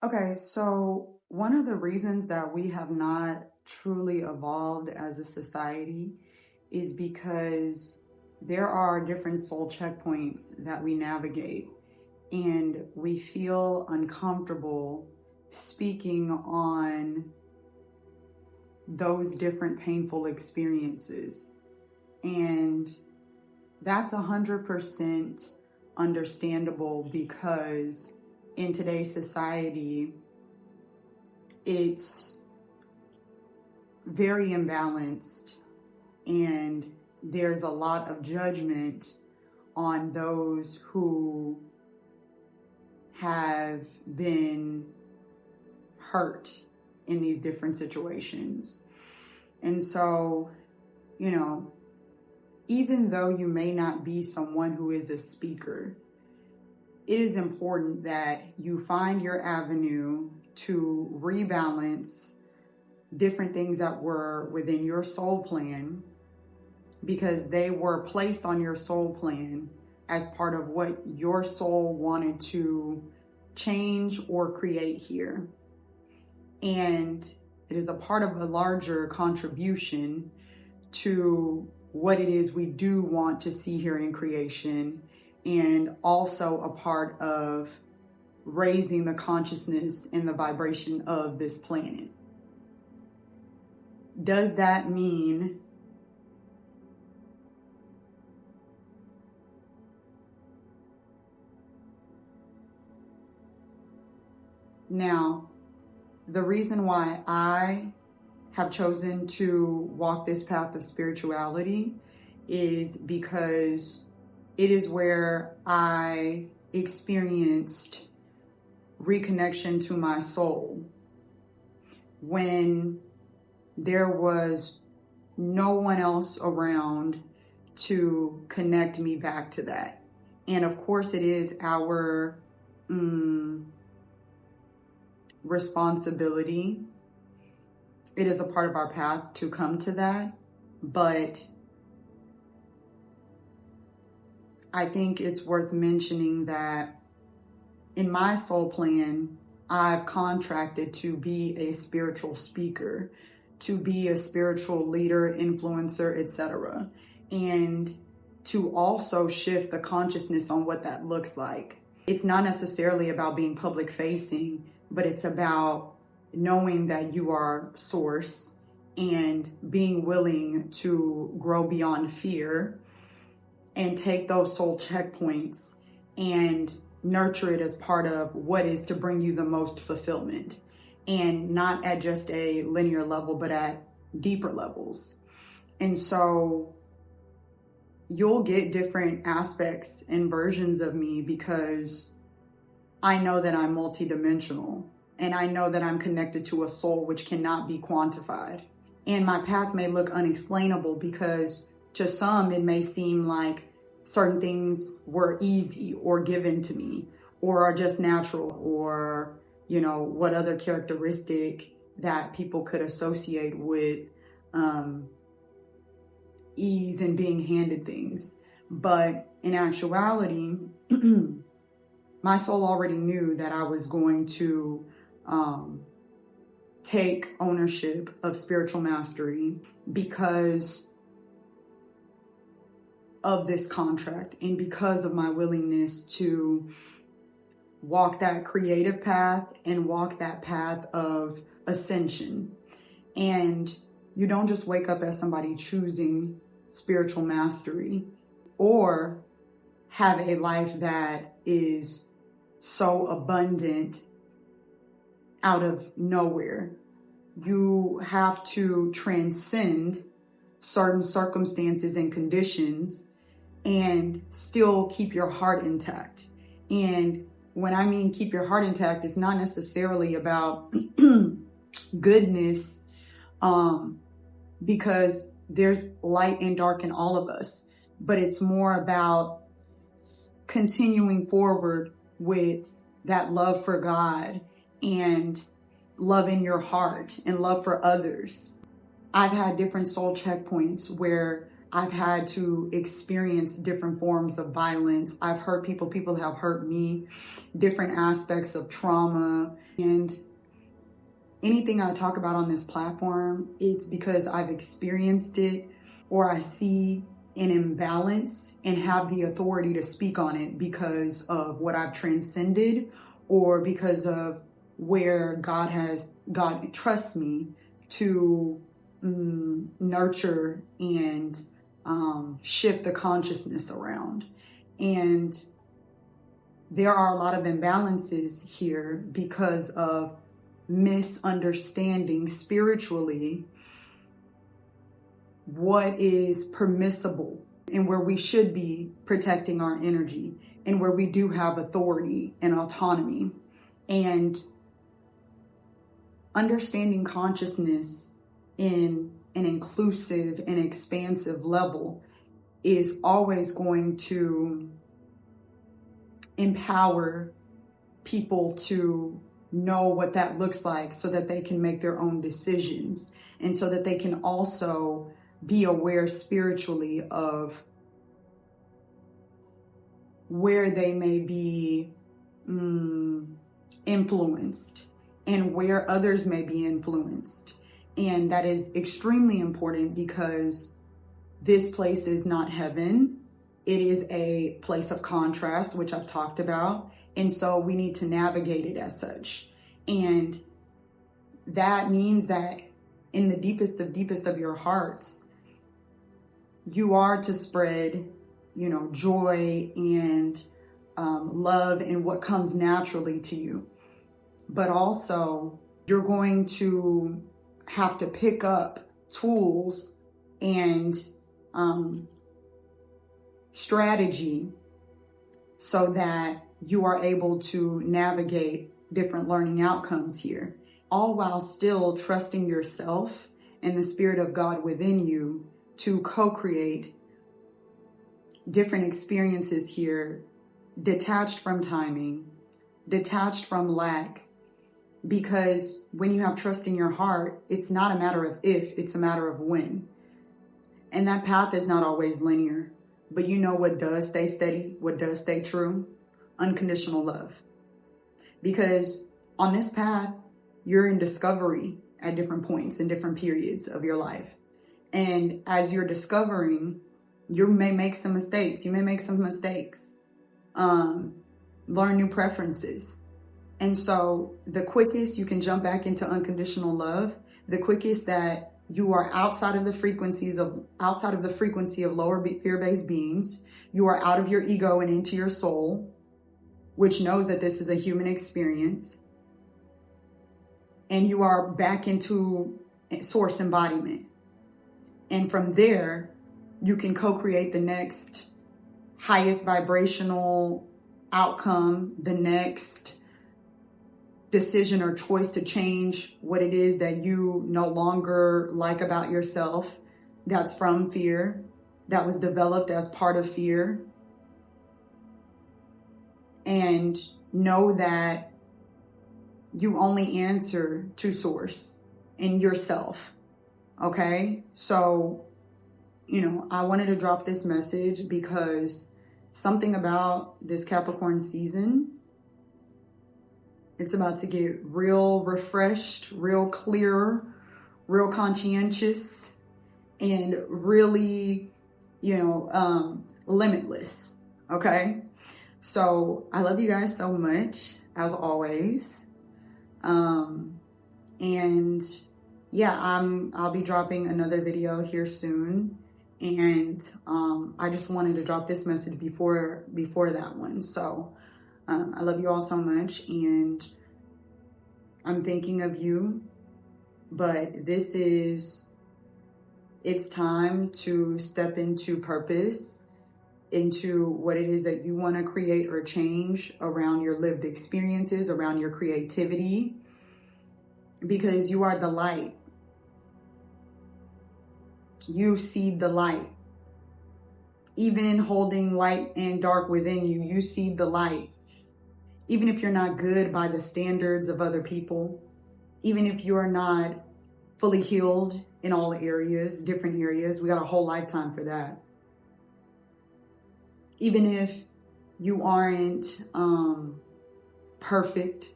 Okay, so one of the reasons that we have not truly evolved as a society is because there are different soul checkpoints that we navigate, and we feel uncomfortable speaking on those different painful experiences. And that's 100% understandable because in today's society, it's very imbalanced and there's a lot of judgment on those who have been hurt in these different situations. And so, you know, even though you may not be someone who is a speaker, it is important that you find your avenue to rebalance different things that were within your soul plan, because they were placed on your soul plan as part of what your soul wanted to change or create here. And it is a part of a larger contribution to what it is we do want to see here in creation, and also a part of raising the consciousness and the vibration of this planet. Does that mean now, the reason why I have chosen to walk this path of spirituality is because it is where I experienced reconnection to my soul when there was no one else around to connect me back to that. And of course, it is our responsibility. It is a part of our path to come to that. But I think it's worth mentioning that in my soul plan, I've contracted to be a spiritual speaker, to be a spiritual leader, influencer, etc. And to also shift the consciousness on what that looks like. It's not necessarily about being public facing, but it's about knowing that you are source and being willing to grow beyond fear and take those soul checkpoints and nurture it as part of what is to bring you the most fulfillment, and not at just a linear level, but at deeper levels. And so you'll get different aspects and versions of me because I know that I'm multidimensional, and I know that I'm connected to a soul which cannot be quantified. And my path may look unexplainable because to some it may seem like certain things were easy or given to me or are just natural, or, you know, what other characteristic that people could associate with ease and being handed things. But in actuality, my soul already knew that I was going to take ownership of spiritual mastery because of this contract and because of my willingness to walk that creative path and walk that path of ascension. And you don't just wake up as somebody choosing spiritual mastery or have a life that is so abundant out of nowhere. You have to transcend certain circumstances and conditions and still keep your heart intact. And when I mean keep your heart intact, it's not necessarily about goodness, because there's light and dark in all of us, but it's more about continuing forward with that love for God and love in your heart and love for others. I've had different soul checkpoints where I've had to experience different forms of violence. I've hurt people have hurt me, different aspects of trauma. And anything I talk about on this platform, it's because I've experienced it, or I see an imbalance and have the authority to speak on it because of what I've transcended, or because of where God trusts me to nurture and shift the consciousness around. And there are a lot of imbalances here because of misunderstanding spiritually what is permissible and where we should be protecting our energy and where we do have authority and autonomy. And understanding consciousness in an inclusive and expansive level is always going to empower people to know what that looks like so that they can make their own decisions, and so that they can also be aware spiritually of where they may be influenced and where others may be influenced. And that is extremely important because this place is not heaven. It is a place of contrast, which I've talked about. And so we need to navigate it as such. And that means that in the deepest of your hearts, you are to spread, joy and love and what comes naturally to you. But also, you're going to have to pick up tools and strategy so that you are able to navigate different learning outcomes here, all while still trusting yourself and the Spirit of God within you to co-create different experiences here, detached from timing, detached from lack. Because when you have trust in your heart, it's not a matter of if, it's a matter of when. And that path is not always linear. But you know what does stay steady, what does stay true? Unconditional love. Because on this path, you're in discovery at different points in different periods of your life. And as you're discovering, you may make some mistakes. Learn new preferences. And so the quickest you can jump back into unconditional love, the quickest that you are outside of the frequency of lower fear-based beings, you are out of your ego and into your soul, which knows that this is a human experience. And you are back into source embodiment. And from there, you can co-create the next highest vibrational outcome, the next decision or choice to change what it is that you no longer like about yourself. That's from fear, that was developed as part of fear. And know that you only answer to source in yourself. Okay? So, I wanted to drop this message because something about this Capricorn season, it's about to get real refreshed, real clear, real conscientious, and really, limitless. Okay? So I love you guys so much, as always. And yeah, I'll be dropping another video here soon. And I just wanted to drop this message before that one. So I love you all so much, and I'm thinking of you. But it's time to step into purpose, into what it is that you want to create or change around your lived experiences, around your creativity, because you are the light. You see the light. Even holding light and dark within you, you see the light. Even if you're not good by the standards of other people, even if you're not fully healed in all areas, different areas. We got a whole lifetime for that. Even if you aren't perfect,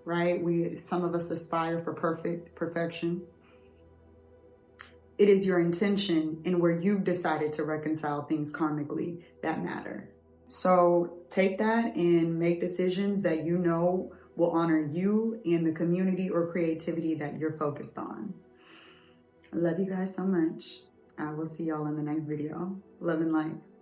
right? Some of us aspire for perfection. It is your intention and where you've decided to reconcile things karmically that matter. So take that and make decisions that you know will honor you and the community or creativity that you're focused on. I love you guys so much. I will see y'all in the next video. Love and light.